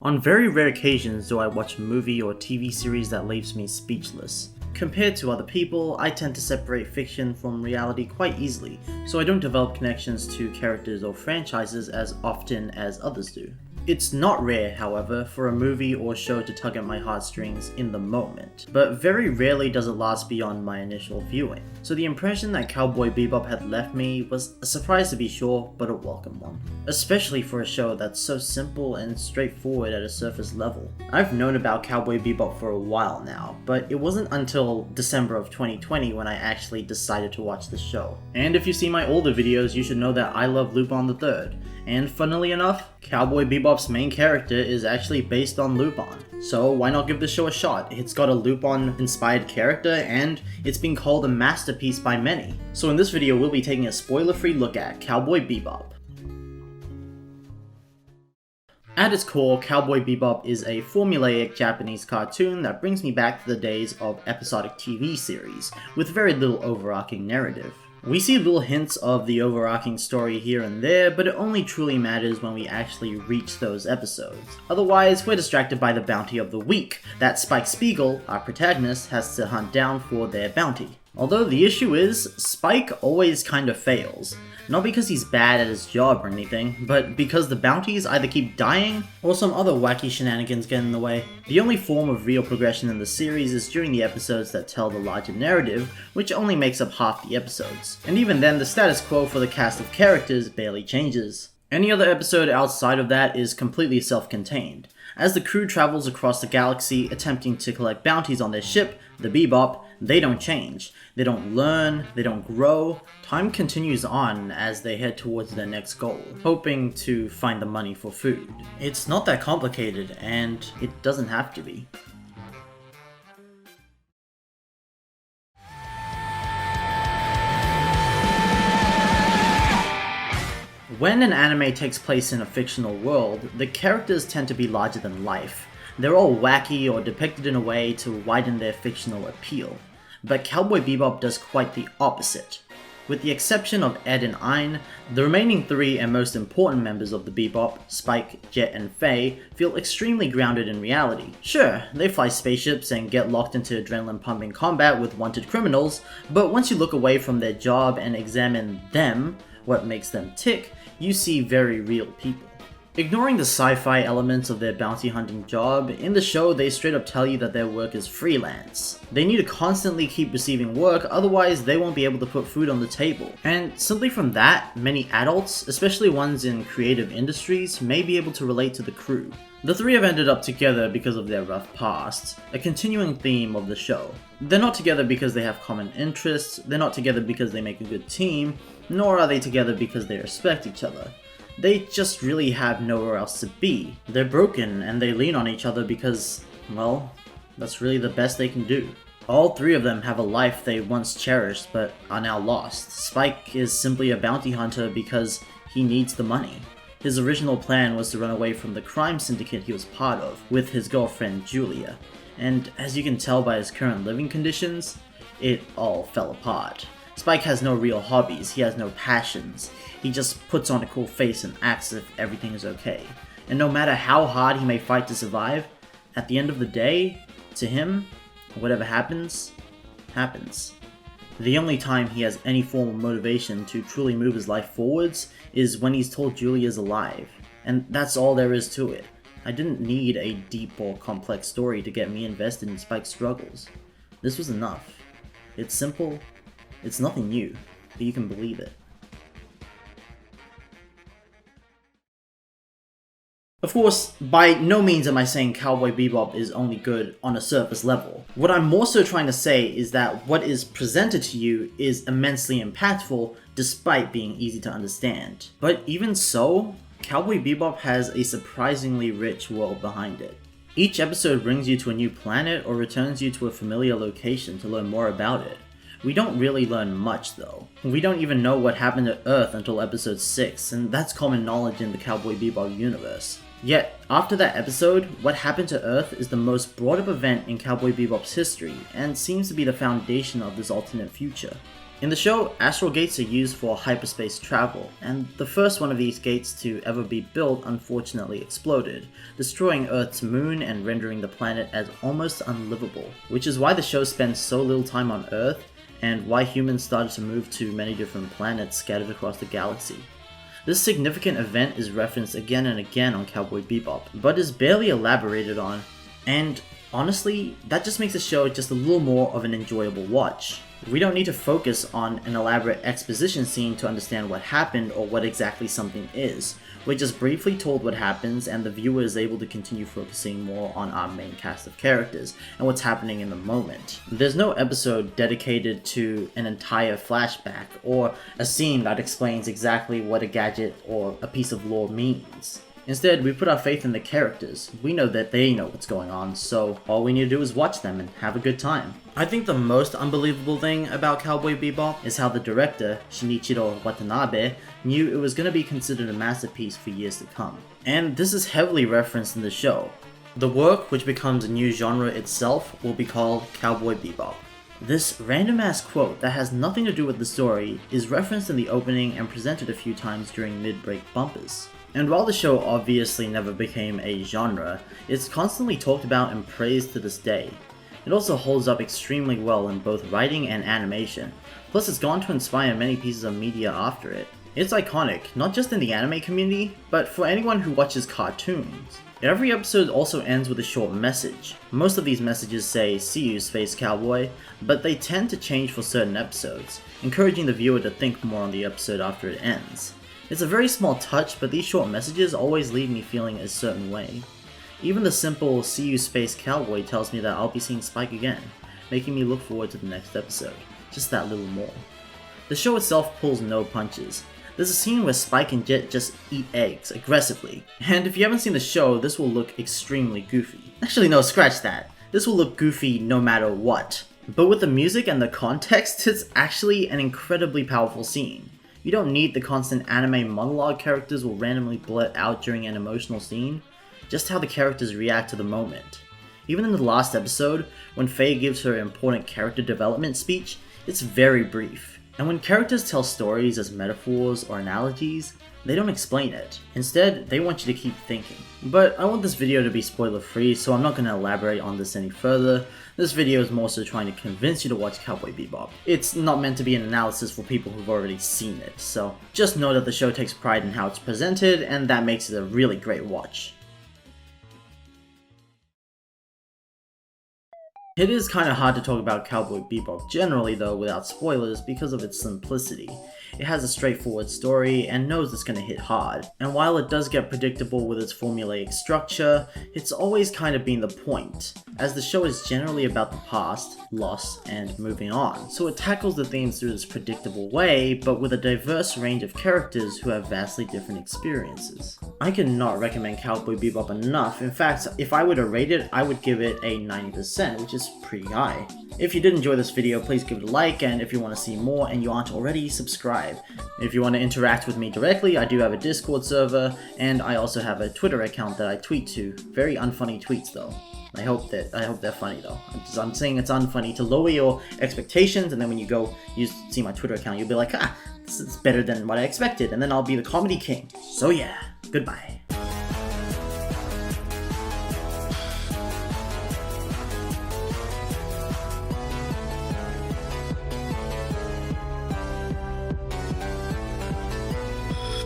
On very rare occasions do I watch a movie or TV series that leaves me speechless. Compared to other people, I tend to separate fiction from reality quite easily, so I don't develop connections to characters or franchises as often as others do. It's not rare, however, for a movie or show to tug at my heartstrings in the moment, but very rarely does it last beyond my initial viewing. So the impression that Cowboy Bebop had left me was a surprise to be sure, but a welcome one. Especially for a show that's so simple and straightforward at a surface level. I've known about Cowboy Bebop for a while now, but it wasn't until December of 2020 when I actually decided to watch the show. And if you see my older videos, you should know that I love Lupin the Third. And funnily enough, Cowboy Bebop's main character is actually based on Lupin. So why not give the show a shot? It's got a Lupin-inspired character, and it's been called a masterpiece by many. So in this video, we'll be taking a spoiler-free look at Cowboy Bebop. At its core, Cowboy Bebop is a formulaic Japanese cartoon that brings me back to the days of episodic TV series, with very little overarching narrative. We see little hints of the overarching story here and there, but it only truly matters when we actually reach those episodes. Otherwise, we're distracted by the bounty of the week that Spike Spiegel, our protagonist, has to hunt down for their bounty. Although the issue is, Spike always kind of fails. Not because he's bad at his job or anything, but because the bounties either keep dying or some other wacky shenanigans get in the way. The only form of real progression in the series is during the episodes that tell the larger narrative, which only makes up half the episodes. And even then, the status quo for the cast of characters barely changes. Any other episode outside of that is completely self-contained. As the crew travels across the galaxy attempting to collect bounties on their ship, the Bebop, they don't change. They don't learn, they don't grow. Time continues on as they head towards their next goal, hoping to find the money for food. It's not that complicated, and it doesn't have to be. When an anime takes place in a fictional world, the characters tend to be larger than life. They're all wacky or depicted in a way to widen their fictional appeal. But Cowboy Bebop does quite the opposite. With the exception of Ed and Ein, the remaining three and most important members of the Bebop, Spike, Jet, and Faye, feel extremely grounded in reality. Sure, they fly spaceships and get locked into adrenaline-pumping combat with wanted criminals, but once you look away from their job and examine them, what makes them tick, you see very real people. Ignoring the sci-fi elements of their bounty hunting job, in the show they straight up tell you that their work is freelance. They need to constantly keep receiving work, otherwise they won't be able to put food on the table. And simply from that, many adults, especially ones in creative industries, may be able to relate to the crew. The three have ended up together because of their rough past, a continuing theme of the show. They're not together because they have common interests, they're not together because they make a good team, nor are they together because they respect each other. They just really have nowhere else to be. They're broken and they lean on each other because, well, that's really the best they can do. All three of them have a life they once cherished but are now lost. Spike is simply a bounty hunter because he needs the money. His original plan was to run away from the crime syndicate he was part of, with his girlfriend Julia. And as you can tell by his current living conditions, it all fell apart. Spike has no real hobbies, he has no passions. He just puts on a cool face and acts as if everything is okay. And no matter how hard he may fight to survive, at the end of the day, to him, whatever happens, happens. The only time he has any form of motivation to truly move his life forwards is when he's told Julia's alive. And that's all there is to it. I didn't need a deep or complex story to get me invested in Spike's struggles. This was enough. It's simple, it's nothing new, but you can believe it. Of course, by no means am I saying Cowboy Bebop is only good on a surface level. What I'm more so trying to say is that what is presented to you is immensely impactful despite being easy to understand. But even so, Cowboy Bebop has a surprisingly rich world behind it. Each episode brings you to a new planet or returns you to a familiar location to learn more about it. We don't really learn much though. We don't even know what happened to Earth until episode 6, and that's common knowledge in the Cowboy Bebop universe. Yet, after that episode, what happened to Earth is the most brought up event in Cowboy Bebop's history, and seems to be the foundation of this alternate future. In the show, astral gates are used for hyperspace travel, and the first one of these gates to ever be built unfortunately exploded, destroying Earth's moon and rendering the planet as almost unlivable, which is why the show spends so little time on Earth, and why humans started to move to many different planets scattered across the galaxy. This significant event is referenced again and again on Cowboy Bebop, but is barely elaborated on, and honestly, that just makes the show just a little more of an enjoyable watch. We don't need to focus on an elaborate exposition scene to understand what happened or what exactly something is. We're just briefly told what happens, and the viewer is able to continue focusing more on our main cast of characters and what's happening in the moment. There's no episode dedicated to an entire flashback or a scene that explains exactly what a gadget or a piece of lore means. Instead, we put our faith in the characters. We know that they know what's going on, so all we need to do is watch them and have a good time. I think the most unbelievable thing about Cowboy Bebop is how the director, Shinichiro Watanabe, knew it was going to be considered a masterpiece for years to come. And this is heavily referenced in the show. The work, which becomes a new genre itself, will be called Cowboy Bebop. This random-ass quote that has nothing to do with the story is referenced in the opening and presented a few times during mid-break bumpers. And while the show obviously never became a genre, it's constantly talked about and praised to this day. It also holds up extremely well in both writing and animation, plus it's gone to inspire many pieces of media after it. It's iconic, not just in the anime community, but for anyone who watches cartoons. Every episode also ends with a short message. Most of these messages say, "See you, Space Cowboy," but they tend to change for certain episodes, encouraging the viewer to think more on the episode after it ends. It's a very small touch, but these short messages always leave me feeling a certain way. Even the simple "See you, Space Cowboy" tells me that I'll be seeing Spike again, making me look forward to the next episode. Just that little more. The show itself pulls no punches. There's a scene where Spike and Jet just eat eggs aggressively, and if you haven't seen the show, this will look extremely goofy. Actually no, scratch that. This will look goofy no matter what. But with the music and the context, it's actually an incredibly powerful scene. You don't need the constant anime monologue characters will randomly blurt out during an emotional scene, just how the characters react to the moment. Even in the last episode, when Faye gives her important character development speech, it's very brief. And when characters tell stories as metaphors or analogies, they don't explain it. Instead, they want you to keep thinking. But I want this video to be spoiler free, so I'm not going to elaborate on this any further. This video is more so trying to convince you to watch Cowboy Bebop. It's not meant to be an analysis for people who've already seen it, so just know that the show takes pride in how it's presented, and that makes it a really great watch. It is kinda hard to talk about Cowboy Bebop generally though without spoilers because of its simplicity. It has a straightforward story and knows it's gonna hit hard, and while it does get predictable with its formulaic structure, it's always kind of been the point, as the show is generally about the past, loss, and moving on, so it tackles the themes through this predictable way, but with a diverse range of characters who have vastly different experiences. I cannot recommend Cowboy Bebop enough. In fact, if I were to rate it, I would give it a 90%, which is pretty high. If you did enjoy this video, please give it a like, and if you want to see more and you aren't already, subscribe. If you want to interact with me directly, I do have a Discord server, and I also have a Twitter account that I tweet to. Very unfunny tweets though. I hope they're funny though. I'm saying it's unfunny to lower your expectations, and then when you see my Twitter account, you'll be like, this is better than what I expected, and then I'll be the comedy king. So yeah, goodbye.